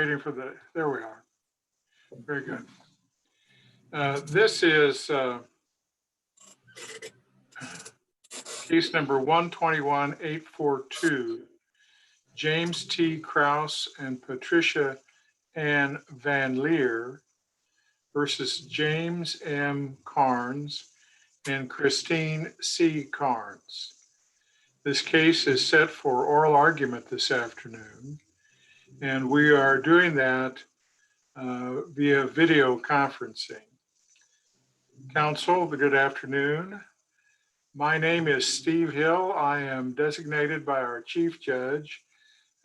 waiting for there we are. Very good. This is case number 121-842, James T. Krause and Patricia Ann Vanlear versus James M. Kerns and Christine C. Kerns. This case is set for oral argument this afternoon, and we are doing that via video conferencing. Counsel, good afternoon. My name is Steve Hill. I am designated by our Chief Judge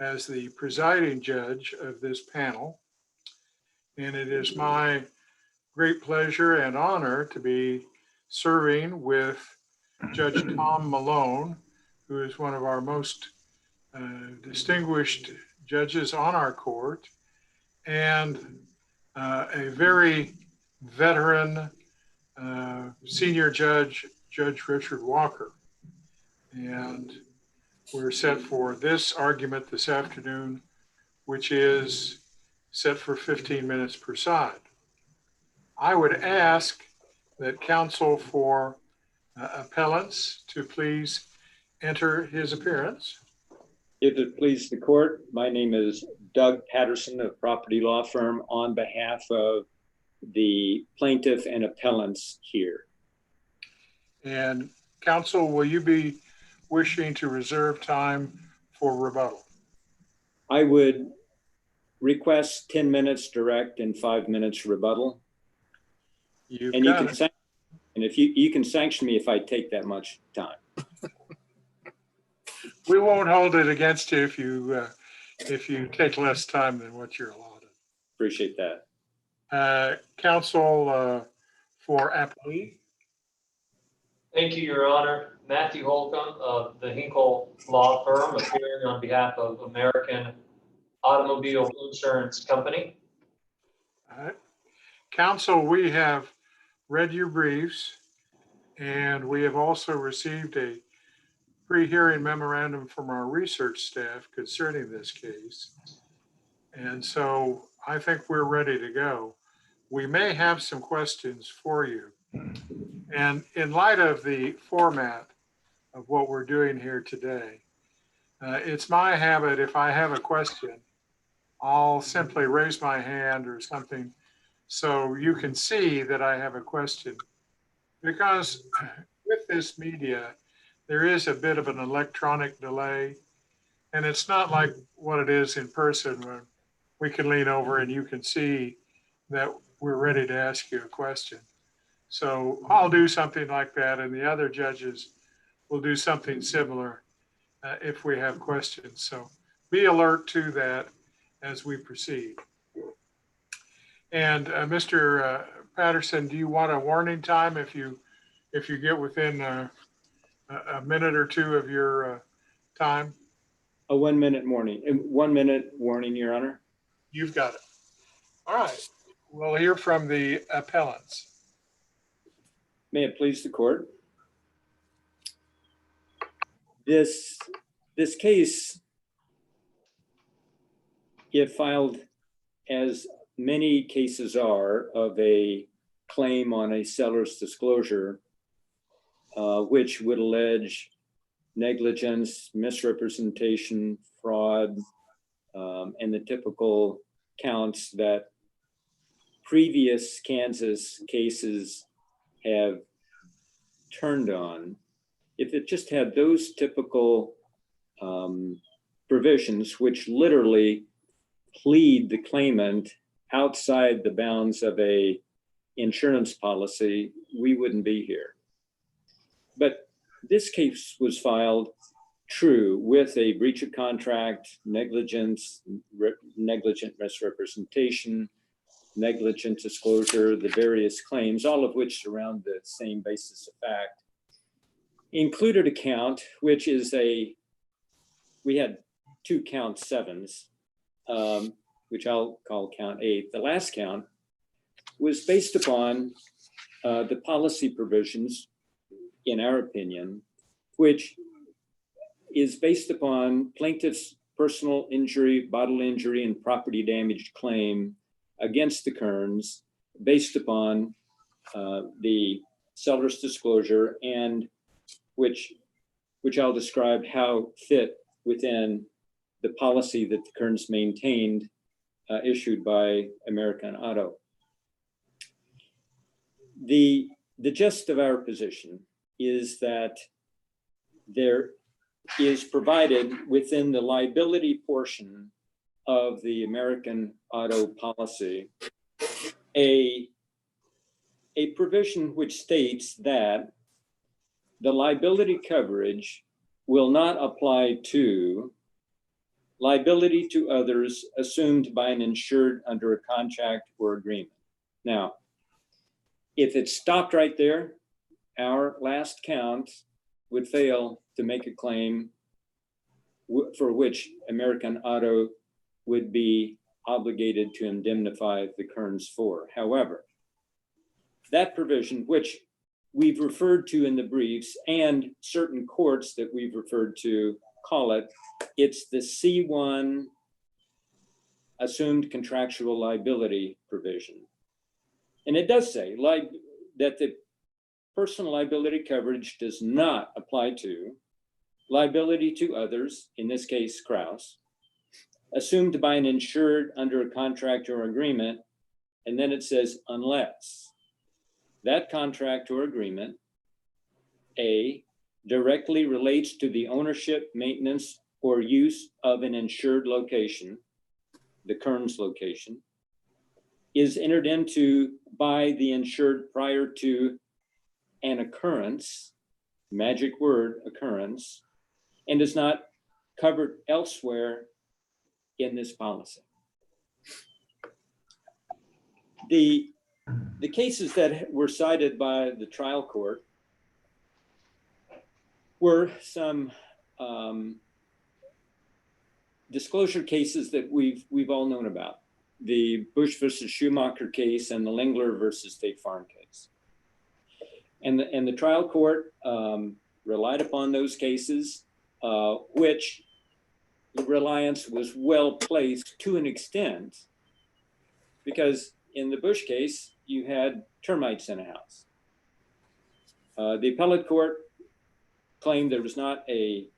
as the presiding judge of this panel, and it is my great pleasure and honor to be serving with Judge Tom Malone, who is one of our most distinguished judges on our court, and a very veteran senior judge, Judge Richard Walker. And we're set for this argument this afternoon, which is set for 15 minutes per side. I would ask that counsel for appellants to please enter his appearance. If it please the court, my name is Doug Patterson of Property Law Firm on behalf of the plaintiff and appellants here. And counsel, will you be wishing to reserve time for rebuttal? I would request 10 minutes direct and 5 minutes rebuttal. And if you can sanction me if I take that much time. We won't hold it against you if you take less time than what you're allotted. Appreciate that. Counsel for appellee. Thank you, Your Honor. Matthew Holcomb of the Hinkle Law Firm, appearing on behalf of American Automobile Insurance Company. All right. Counsel, we have read your briefs, and we have also received a pre-hearing memorandum from our research staff concerning this case. And so I think we're ready to go. We may have some questions for you. And in light of the format of what we're doing here today, it's my habit, if I have a question, I'll simply raise my hand or something so you can see that I have a question. Because with this media, there is a bit of an electronic delay, and it's not like what it is in person when we can lean over and you can see that we're ready to ask you a question. So I'll do something like that, and the other judges will do something similar if we have questions. So be alert to that as we proceed. And Mr. Patterson, do you want a warning time if you get within a minute or two of your time? A 1 minute warning. 1 minute warning, Your Honor. You've got it. All right. We'll hear from the appellants. May it please the court. This case, if filed as many cases are of a claim on a seller's disclosure, which would allege negligence, misrepresentation, fraud, and the typical counts that previous Kansas cases have turned on. If it just had those typical provisions, which literally plead the claimant outside the bounds of a insurance policy, we wouldn't be here. But this case was filed true with a breach of contract, negligence, negligent misrepresentation, negligent disclosure, the various claims, all of which surround the same basis of fact. Included a count, which is we had 2 count 7s, which I'll call count 8. The last count was based upon the policy provisions, in our opinion, which is based upon plaintiff's personal injury, bodily injury, and property damage claim against the Kerns based upon the seller's disclosure, and which I'll describe how fit within the policy that the Kerns maintained issued by American Auto. The gist of our position is that there is provided within the liability portion of the American Auto policy a provision which states that the liability coverage will not apply to liability to others assumed by an insured under a contract or agreement. Now, if it stopped right there, our last count would fail to make a claim for which American Auto would be obligated to indemnify the Kerns for. However, that provision, which we've referred to in the briefs and certain courts that we've referred to call it, it's the C1 assumed contractual liability provision. And it does say that the personal liability coverage does not apply to liability to others, in this case, Krause, assumed by an insured under a contract or agreement. And then it says, unless that contract or agreement, A, directly relates to the ownership, maintenance, or use of an insured location, the Kerns location, is entered into by the insured prior to an occurrence, magic word, occurrence, and is not covered elsewhere in this policy. The cases that were cited by the trial court were some disclosure cases that we've all known about. The Bush versus Schumacher case and the Lingler versus State Farm case. And the trial court relied upon those cases, which the reliance was well placed to an extent, because in the Bush case, you had termites in a house. The appellate court claimed there was not a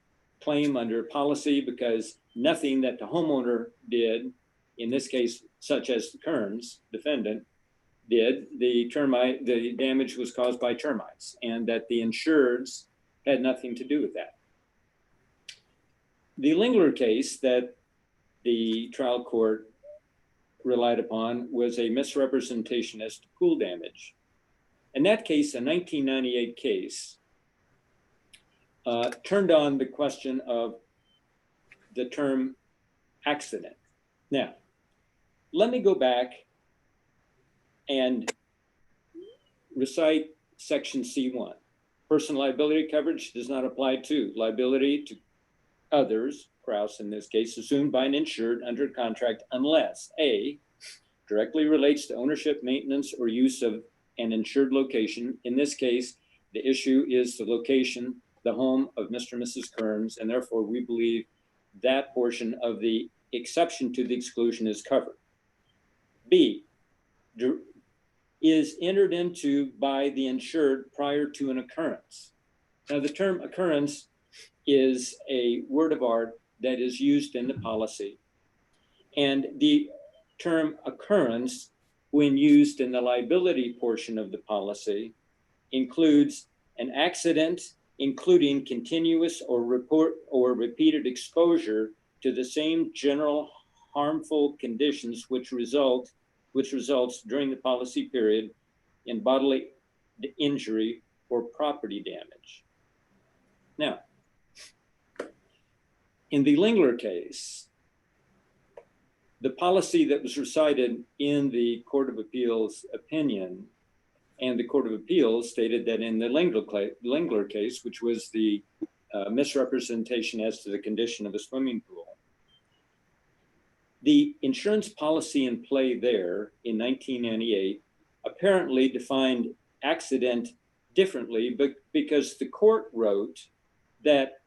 claim under policy because nothing that the homeowner did, in this case, such as the Kerns defendant did, the damage was caused by termites, and that the insureds had nothing to do with that. The Lingler case that the trial court relied upon was a misrepresentation as to pool damage. In that case, a 1998 case, turned on the question of the term accident. Now, let me go back and recite section C1. Personal liability coverage does not apply to liability to others, Krause in this case, assumed by an insured under contract unless A, directly relates to ownership, maintenance, or use of an insured location. In this case, the issue is the location, the home of Mr. and Mrs. Kerns, and therefore we believe that portion of the exception to the exclusion is covered. B, is entered into by the insured prior to an occurrence. Now, the term occurrence is a word of art that is used in the policy. And the term occurrence, when used in the liability portion of the policy, includes an accident, including continuous or repeated exposure to the same general harmful conditions which results during the policy period in bodily injury or property damage. Now, in the Lingler case, the policy that was recited in the Court of Appeals opinion, and the Court of Appeals stated that in the Lingler case, which was the misrepresentation as to the condition of a swimming pool, the insurance policy in play there in 1998 apparently defined accident differently, but because the court wrote that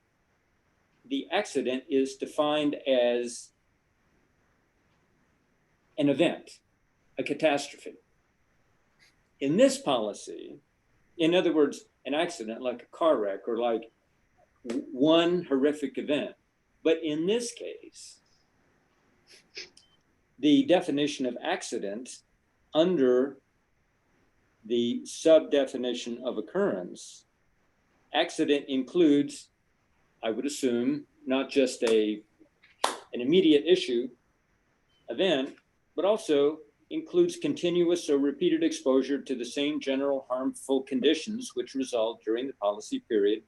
the accident is defined as an event, a catastrophe. In this policy, in other words, an accident like a car wreck or like one horrific event. But in this case, the definition of accident under the sub-definition of occurrence, accident includes, I would assume, not just an immediate issue, event, but also includes continuous or repeated exposure to the same general harmful conditions which result during the policy period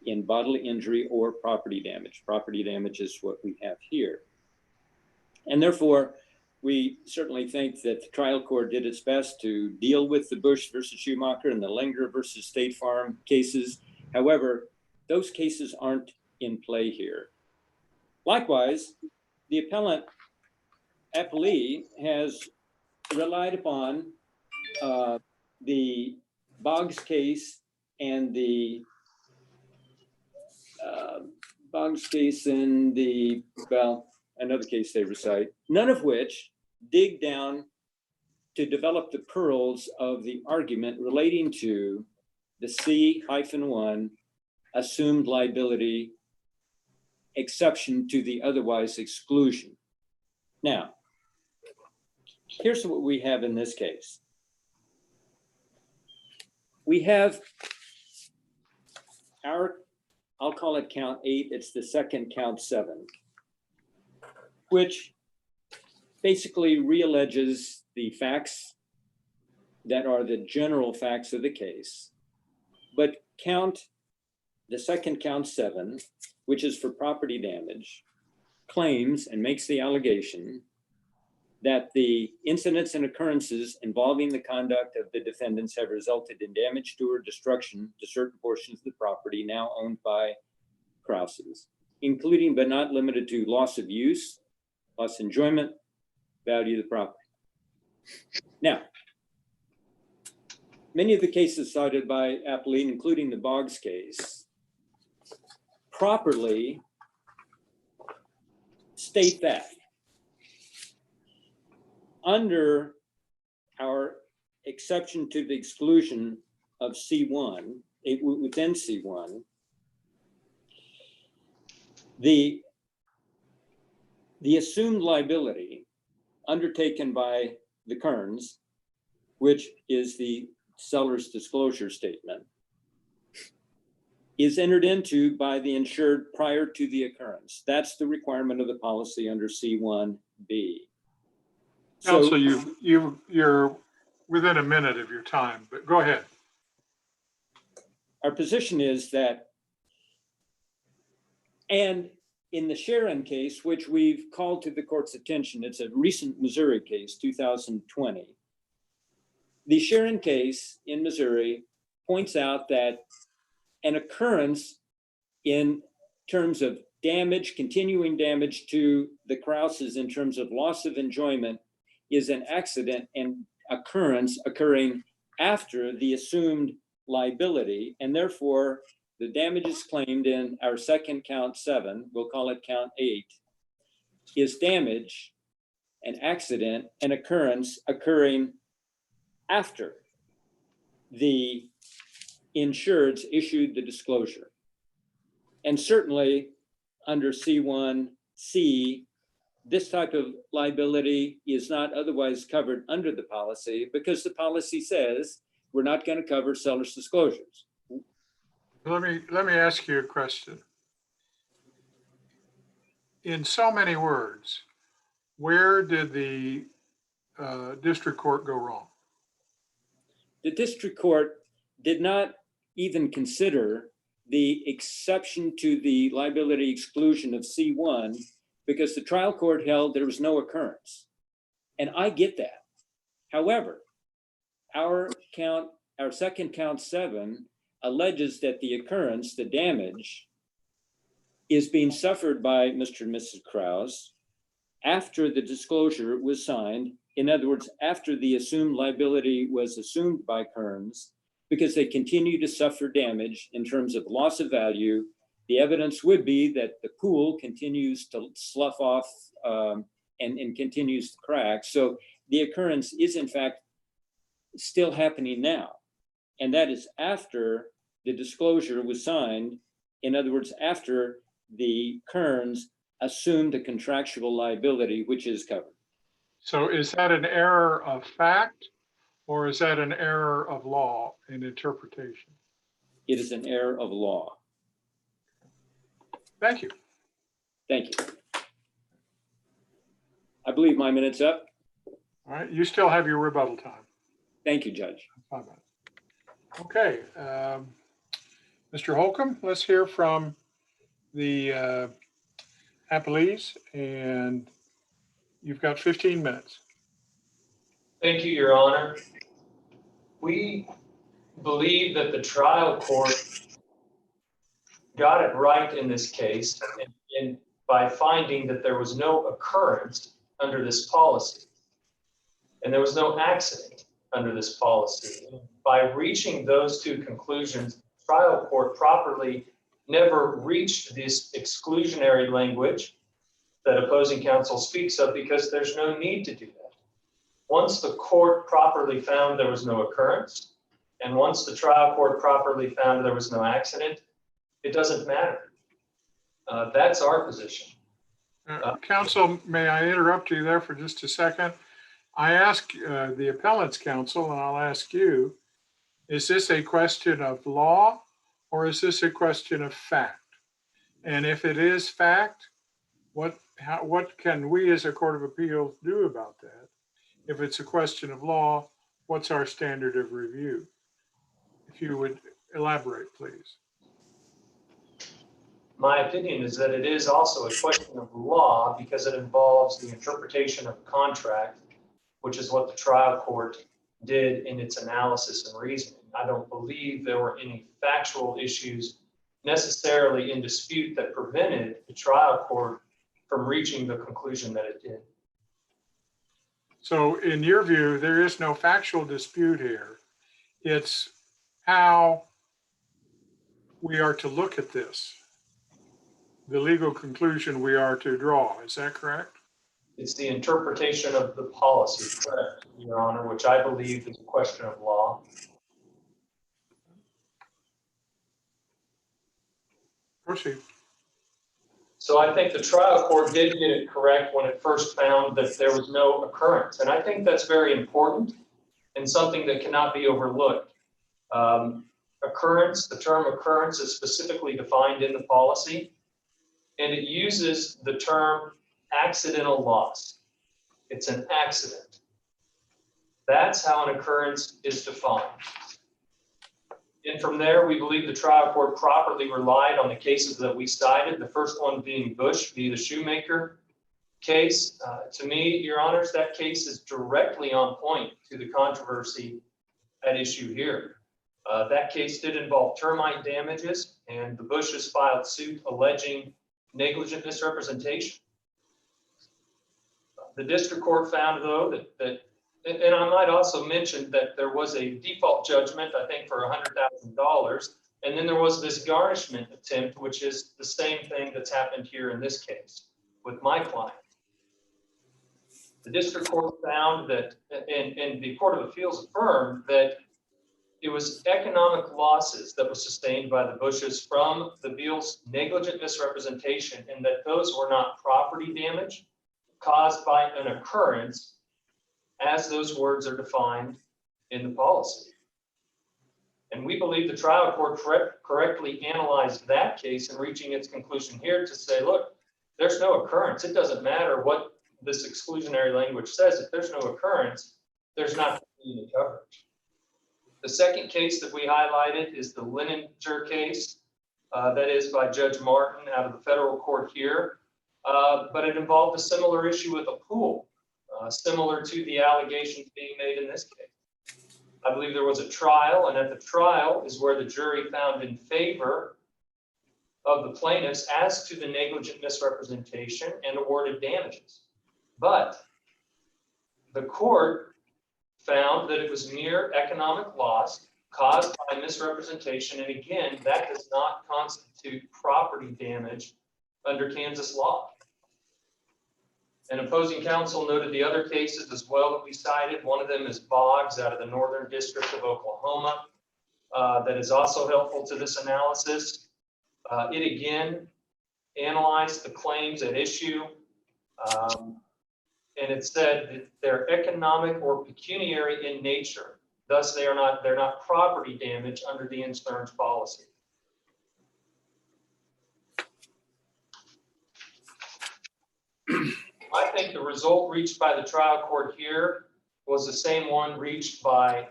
in bodily injury or property damage. Property damage is what we have here. And therefore, we certainly think that the trial court did its best to deal with the Bush versus Schumacher and the Langer versus State Farm cases. However, those cases aren't in play here. Likewise, the appellee has relied upon the Boggs case and the another case they recite, none of which dig down to develop the pearls of the argument relating to the C-1 assumed liability exception to the otherwise exclusion. Now, here's what we have in this case. We have I'll call it count 8, it's the second count 7, which basically realleges the facts that are the general facts of the case. But the second count 7, which is for property damage, claims and makes the allegation that the incidents and occurrences involving the conduct of the defendants have resulted in damage to or destruction to certain portions of the property now owned by Krause's, including but not limited to loss of use, loss of enjoyment, value of the property. Now, many of the cases cited by appellee, including the Boggs case, properly state that under our exception to the exclusion of C1, within C1, the assumed liability undertaken by the Kerns, which is the seller's disclosure statement, is entered into by the insured prior to the occurrence. That's the requirement of the policy under C1B. Counsel, you're within a minute of your time, but go ahead. Our position is that, and in the Sharon case, which we've called to the court's attention, it's a recent Missouri case, 2020. The Sharon case in Missouri points out that an occurrence in terms of damage, continuing damage to the Krauses in terms of loss of enjoyment is an accident and occurrence occurring after the assumed liability, and therefore the damages claimed in our second count 7, we'll call it count 8, is damage, an accident, an occurrence occurring after the insureds issued the disclosure. And certainly under C1C, this type of liability is not otherwise covered under the policy because the policy says we're not going to cover seller's disclosures. Let me ask you a question. In so many words, where did the district court go wrong? The district court did not even consider the exception to the liability exclusion of C1 because the trial court held there was no occurrence. And I get that. However, our second count 7 alleges that the occurrence, the damage, is being suffered by Mr. and Mrs. Krause after the disclosure was signed. In other words, after the assumed liability was assumed by Kerns, because they continue to suffer damage in terms of loss of value the evidence would be that the pool continues to slough off and continues to crack. So the occurrence is in fact still happening now. And that is after the disclosure was signed. In other words, after the Kerns assumed a contractual liability, which is covered. So is that an error of fact or is that an error of law in interpretation? It is an error of law. Thank you. Thank you. I believe my minute's up. All right, you still have your rebuttal time. Thank you, Judge. 5 minutes. Okay, Mr. Holcomb, let's hear from the appellees, and you've got 15 minutes. Thank you, Your Honor. We believe that the trial court got it right in this case and by finding that there was no occurrence under this policy and there was no accident under this policy. By reaching those two conclusions, the trial court properly never reached this exclusionary language that opposing counsel speaks of because there's no need to do that. Once the court properly found there was no occurrence, and once the trial court properly found there was no accident, it doesn't matter. That's our position. Counsel, may I interrupt you there for just a second? I ask the appellant's counsel, and I'll ask you, is this a question of law or is this a question of fact? And if it is fact, what can we as a court of appeals do about that? If it's a question of law, what's our standard of review? If you would elaborate, please. My opinion is that it is also a question of law because it involves the interpretation of a contract, which is what the trial court did in its analysis and reasoning. I don't believe there were any factual issues necessarily in dispute that prevented the trial court from reaching the conclusion that it did. So in your view, there is no factual dispute here. It's how we are to look at this, the legal conclusion we are to draw. Is that correct? It's the interpretation of the policy, correct, Your Honor, which I believe is a question of law. Proceed. So I think the trial court did get it correct when it first found that there was no occurrence. And I think that's very important and something that cannot be overlooked. Occurrence, the term occurrence is specifically defined in the policy, and it uses the term accidental loss. It's an accident. That's how an occurrence is defined. And from there, we believe the trial court properly relied on the cases that we cited, the first one being Bush v. the Shoemaker case. To me, Your Honors, that case is directly on point to the controversy at issue here. That case did involve termite damages, and the Bushes filed suit alleging negligent misrepresentation. The district court found, though, that and I might also mention that there was a default judgment, I think, for $100,000. And then there was this garnishment attempt, which is the same thing that's happened here in this case with my client. The district court found that, and the Court of Appeals affirmed that it was economic losses that were sustained by the Bushes from the Beals' negligent misrepresentation, and that those were not property damage caused by an occurrence as those words are defined in the policy. And we believe the trial court correctly analyzed that case in reaching its conclusion here to say, look, there's no occurrence. It doesn't matter what this exclusionary language says. If there's no occurrence, there's not any coverage. The second case that we highlighted is the Leninger case. That is by Judge Martin out of the federal court here. But it involved a similar issue with a pool. Similar to the allegations being made in this case. I believe there was a trial, and at the trial is where the jury found in favor of the plaintiffs as to the negligent misrepresentation and awarded damages. But the court found that it was mere economic loss caused by misrepresentation. And again, that does not constitute property damage under Kansas law. And opposing counsel noted the other cases as well that we cited. One of them is Boggs out of the Northern District of Oklahoma. That is also helpful to this analysis. It again analyzed the claims at issue, and it said that they're economic or pecuniary in nature. Thus, they're not property damage under the insurance policy. I think the result reached by the trial court here was the same one reached by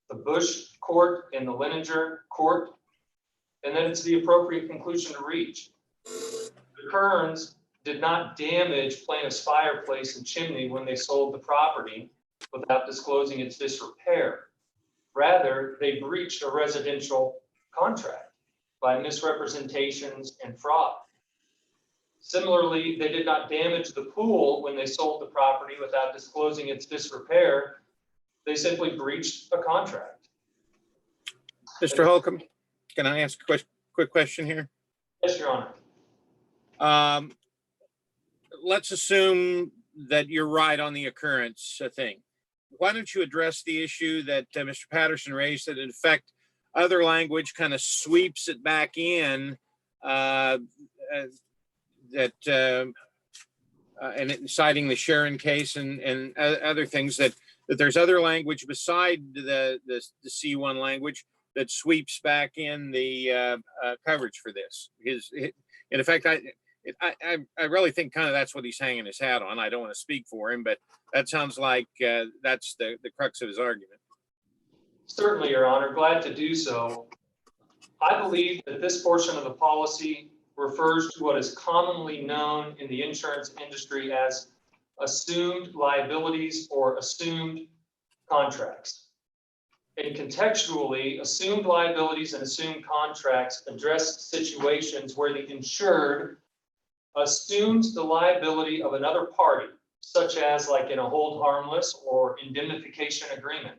the Bush court and the Leninger court, and then it's the appropriate conclusion to reach. The Kerns did not damage plaintiff's fireplace and chimney when they sold the property without disclosing its disrepair. Rather, they breached a residential contract by misrepresentations and fraud. Similarly, they did not damage the pool when they sold the property without disclosing its disrepair. They simply breached a contract. Mr. Holcomb, can I ask a quick question here? Yes, Your Honor. Let's assume that you're right on the occurrence thing. Why don't you address the issue that Mr. Patterson raised, that in fact other language kind of sweeps it back in, and citing the Sharon case and other things, that there's other language beside the C1 language that sweeps back in the coverage for this. In effect, I really think kind of that's what he's hanging his hat on. I don't want to speak for him, but that sounds like that's the crux of his argument. Certainly, Your Honor, glad to do so. I believe that this portion of the policy refers to what is commonly known in the insurance industry as assumed liabilities or assumed contracts. And contextually, assumed liabilities and assumed contracts address situations where the insured assumes the liability of another party, such as like in a hold harmless or indemnification agreement.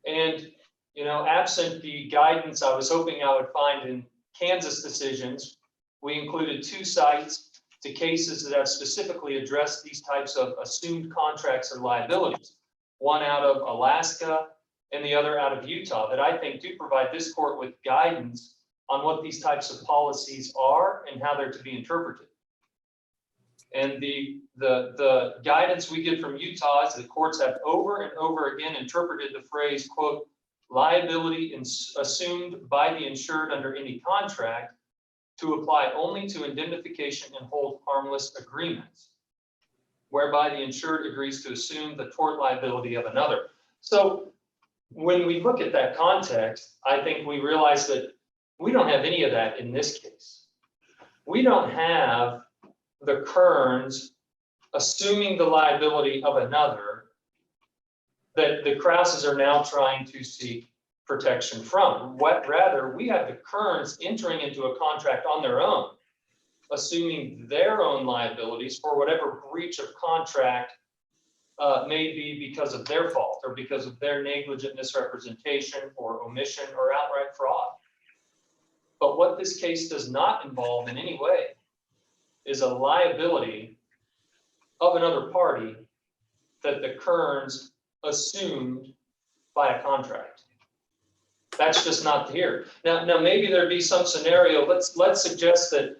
And, you know, absent the guidance I was hoping I would find in Kansas decisions, we included 2 sites to cases that have specifically addressed these types of assumed contracts or liabilities, one out of Alaska and the other out of Utah, that I think do provide this court with guidance on what these types of policies are and how they're to be interpreted. And the guidance we get from Utah is that courts have over and over again interpreted the phrase, quote, liability assumed by the insured under any contract to apply only to indemnification and hold harmless agreements, whereby the insured agrees to assume the tort liability of another. So when we look at that context, I think we realize that we don't have any of that in this case. We don't have the Kerns assuming the liability of another that the Krauses are now trying to seek protection from. Rather, we have the Kerns entering into a contract on their own, assuming their own liabilities for whatever breach of contract may be because of their fault or because of their negligent misrepresentation or omission or outright fraud. But what this case does not involve in any way is a liability of another party that the Kerns assumed by a contract. That's just not here. Now maybe there'd be some scenario. Let's suggest that,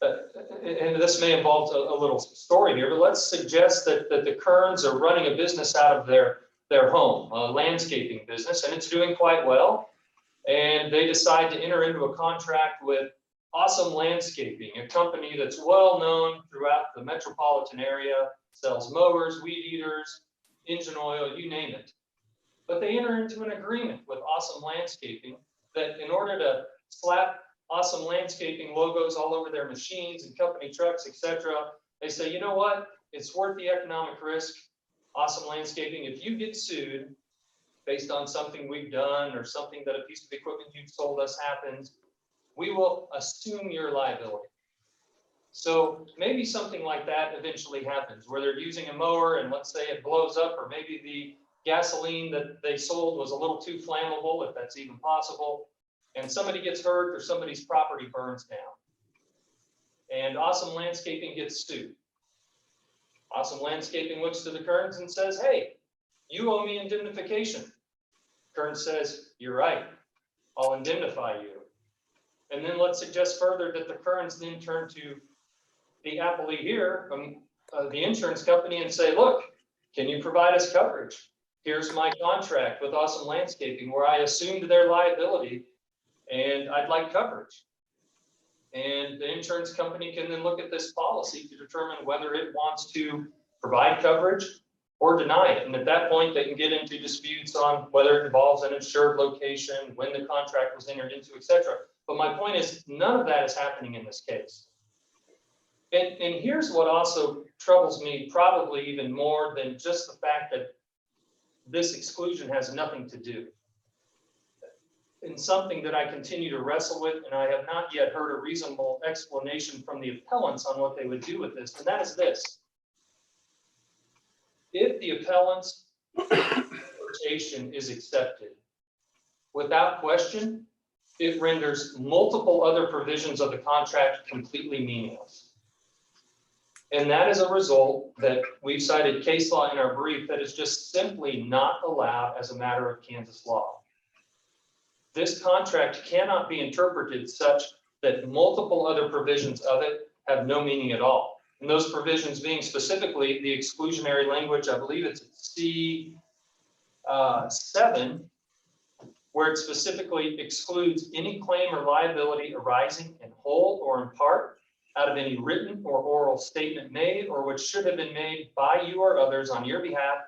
and this may involve a little story here, but let's suggest that the Kerns are running a business out of their home, a landscaping business, and it's doing quite well. And they decide to enter into a contract with Awesome Landscaping, a company that's well known throughout the metropolitan area, sells mowers, weed eaters, engine oil, you name it. But they enter into an agreement with Awesome Landscaping that in order to slap Awesome Landscaping logos all over their machines and company trucks, etc., they say, you know what? It's worth the economic risk. Awesome Landscaping, if you get sued based on something we've done or something that a piece of equipment you've sold us happens, we will assume your liability. So maybe something like that eventually happens where they're using a mower and let's say it blows up, or maybe the gasoline that they sold was a little too flammable, if that's even possible, and somebody gets hurt or somebody's property burns down. And Awesome Landscaping gets sued. Awesome Landscaping looks to the Kerns and says, hey, you owe me indemnification. Kerns says, you're right, I'll indemnify you. And then let's suggest further that the Kerns then turn to the appellee here, the insurance company, and say, look, can you provide us coverage? Here's my contract with Awesome Landscaping where I assumed their liability and I'd like coverage. And the insurance company can then look at this policy to determine whether it wants to provide coverage or deny it. And at that point, they can get into disputes on whether it involves an insured location, when the contract was entered into, et cetera. But my point is, none of that is happening in this case. And here's what also troubles me probably even more than just the fact that this exclusion has nothing to do. And something that I continue to wrestle with, and I have not yet heard a reasonable explanation from the appellants on what they would do with this, and that is this. If the appellant's interpretation is accepted, without question, it renders multiple other provisions of the contract completely meaningless. And that is a result that we've cited case law in our brief that is just simply not allowed as a matter of Kansas law. This contract cannot be interpreted such that multiple other provisions of it have no meaning at all. And those provisions being specifically the exclusionary language, I believe it's C7, where it specifically excludes any claim or liability arising in whole or in part out of any written or oral statement made or which should have been made by you or others on your behalf,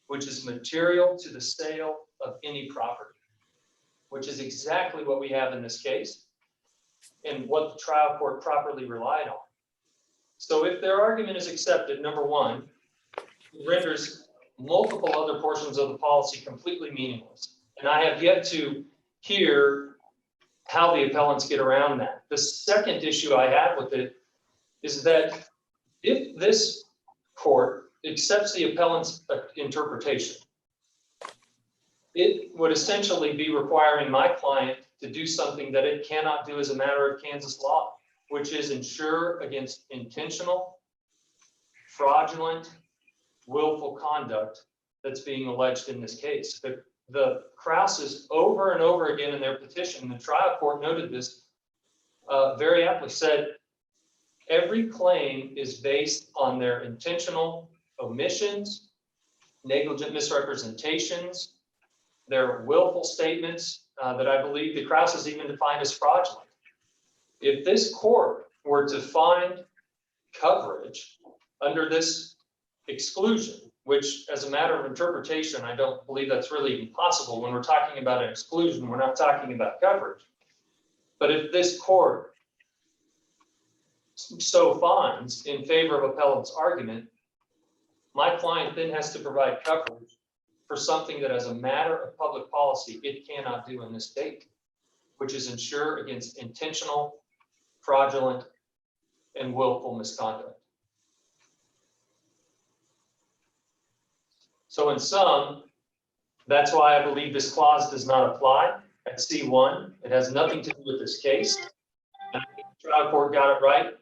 which is material to the sale of any property, which is exactly what we have in this case and what the trial court properly relied on. So if their argument is accepted, number one, it renders multiple other portions of the policy completely meaningless. And I have yet to hear how the appellants get around that. The second issue I have with it is that if this court accepts the appellant's interpretation, it would essentially be requiring my client to do something that it cannot do as a matter of Kansas law, which is insure against intentional, fraudulent, willful conduct that's being alleged in this case. The Krauses over and over again in their petition, the trial court noted this very aptly, said every claim is based on their intentional omissions, negligent misrepresentations, their willful statements that I believe the Krauses even defined as fraudulent. If this court were to find coverage under this exclusion, which as a matter of interpretation, I don't believe that's really even possible. When we're talking about an exclusion, we're not talking about coverage. But if this court so finds in favor of appellant's argument, my client then has to provide coverage for something that as a matter of public policy, it cannot do in this state, which is insure against intentional, fraudulent, and willful misconduct. So in sum, that's why I believe this clause does not apply at C1. It has nothing to do with this case. And I think the trial court got it right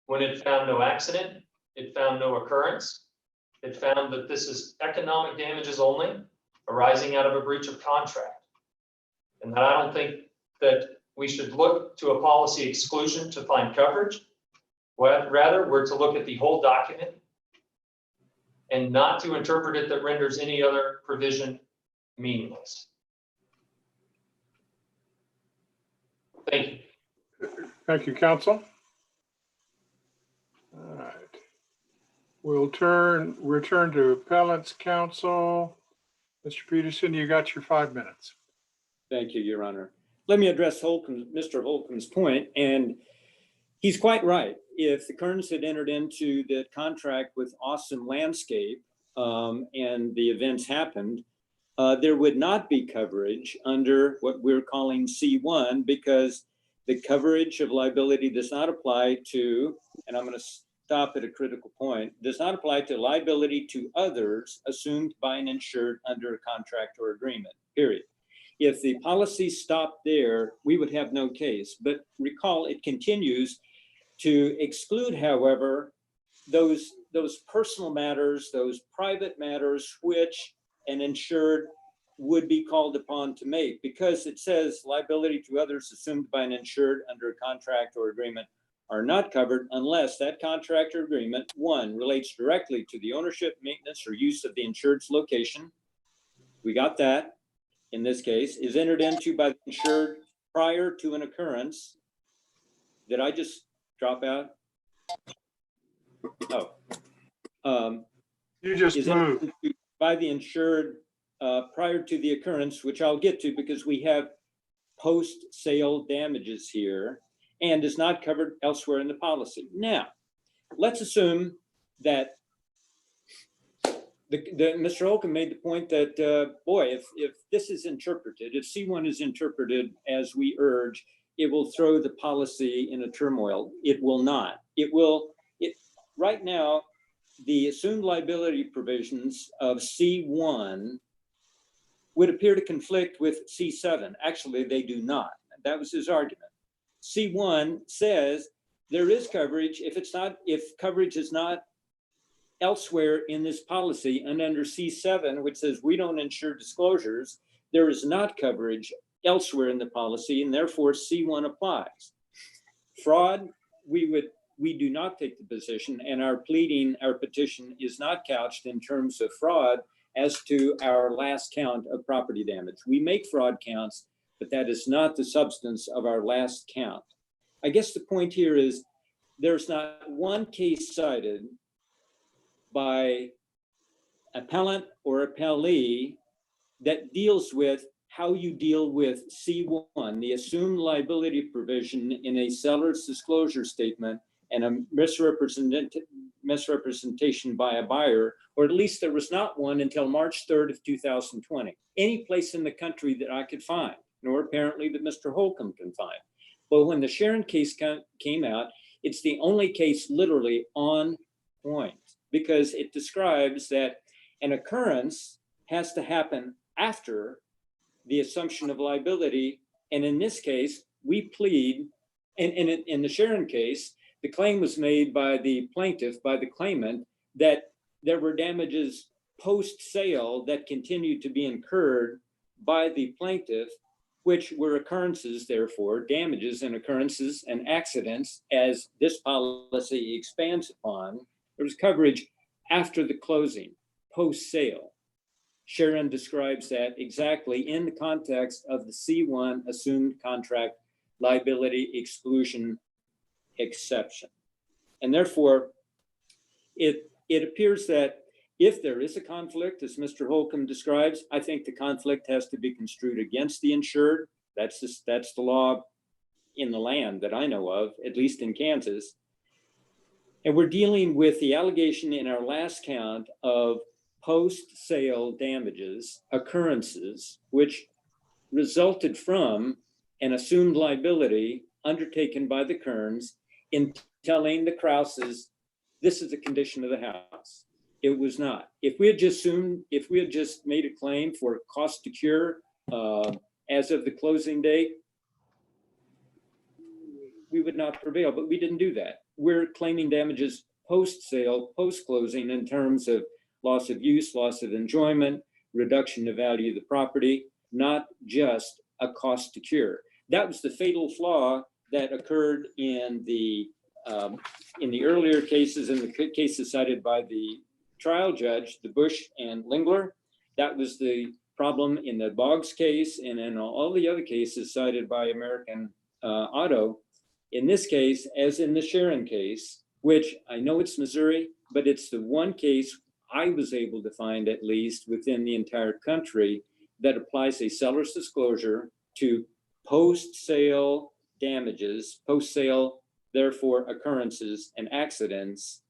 when it found no accident, it found no occurrence, it found that this is economic damages only arising out of a breach of contract. And that I don't think that we should look to a policy exclusion to find coverage. Rather, we're to look at the whole document and not to interpret it that renders any other provision meaningless. Thank you. Thank you, counsel. All right. We'll return to appellant's counsel. Mr. Peterson, you got your 5 minutes. Thank you, Your Honor. Let me address Mr. Holcomb's point, and he's quite right. If the Kerns had entered into the contract with Awesome Landscape and the events happened, there would not be coverage under what we're calling C1 because the coverage of liability does not apply to, and I'm going to stop at a critical point, does not apply to liability to others assumed by an insured under a contract or agreement, period. If the policy stopped there, we would have no case. But recall, it continues to exclude, however, those personal matters, those private matters, which an insured would be called upon to make, because it says liability to others assumed by an insured under a contract or agreement are not covered unless that contract or agreement, one, relates directly to the ownership, maintenance, or use of the insured's location. We got that. In this case, is entered into by the insured prior to an occurrence. Did I just drop out? Oh. You just Is entered moved. into by the insured prior to the occurrence, which I'll get to because we have post-sale damages here, and is not covered elsewhere in the policy. Now, let's assume that Mr. Holcomb made the point that, boy, if this is interpreted, if C1 is interpreted as we urge, it will throw the policy in a turmoil. It will not. Right now, the assumed liability provisions of C1 would appear to conflict with C7. Actually, they do not. That was his argument. C1 says there is coverage if coverage is not elsewhere in this policy, and under C7, which says we don't insure disclosures, there is not coverage elsewhere in the policy, and therefore C1 applies. Fraud, we do not take the position, and our petition is not couched in terms of fraud as to our last count of property damage. We make fraud counts, but that is not the substance of our last count. I guess the point here is there's not one case cited by appellant or appellee that deals with how you deal with C1, the assumed liability provision in a seller's disclosure statement and a misrepresentation by a buyer, or at least there was not one until March 3rd of 2020. Any place in the country that I could find, nor apparently that Mr. Holcomb can find. But when the Sharon case came out, it's the only case literally on point, because it describes that an occurrence has to happen after the assumption of liability. And in this case, we plead, and in the Sharon case, the claim was made by the plaintiff, by the claimant, that there were damages post-sale that continued to be incurred by the plaintiff, which were occurrences, therefore, damages and occurrences and accidents, as this policy expands upon. There was coverage after the closing, post-sale. Sharon describes that exactly in the context of the C1 assumed contract liability exclusion exception. And therefore, it appears that if there is a conflict, as Mr. Holcomb describes, I think the conflict has to be construed against the insured. That's the law in the land that I know of, at least in Kansas. And we're dealing with the allegation in our last count of post-sale damages, occurrences, which resulted from an assumed liability undertaken by the Kerns in telling the Krauses, this is the condition of the house. It was not. If we had just made a claim for cost to cure as of the closing date, we would not prevail, but we didn't do that. We're claiming damages post-sale, post-closing in terms of loss of use, loss of enjoyment, reduction of value of the property, not just a cost to cure. That was the fatal flaw that occurred in the earlier cases, in the cases cited by the trial judge, the Bush and Lingler. That was the problem in the Boggs case and in all the other cases cited by American Auto. In this case, as in the Sharon case, which I know it's Missouri, but it's the one case I was able to find, at least within the entire country, that applies a seller's disclosure to post-sale damages, post-sale, therefore, occurrences and accidents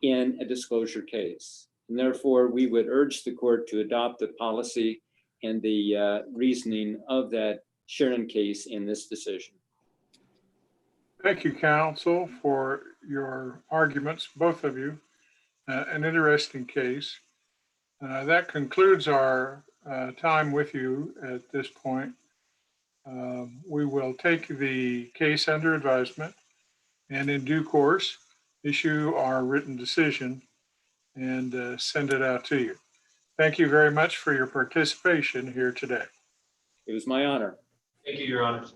in a disclosure case. And therefore, we would urge the court to adopt the policy and the reasoning of that Sharon case in this decision. Thank you, counsel, for your arguments, both of you. An interesting case. That concludes our time with you at this point. We will take the case under advisement and in due course issue our written decision and send it out to you. Thank you very much for your participation here today. It was my honor. Thank you, Your Honors.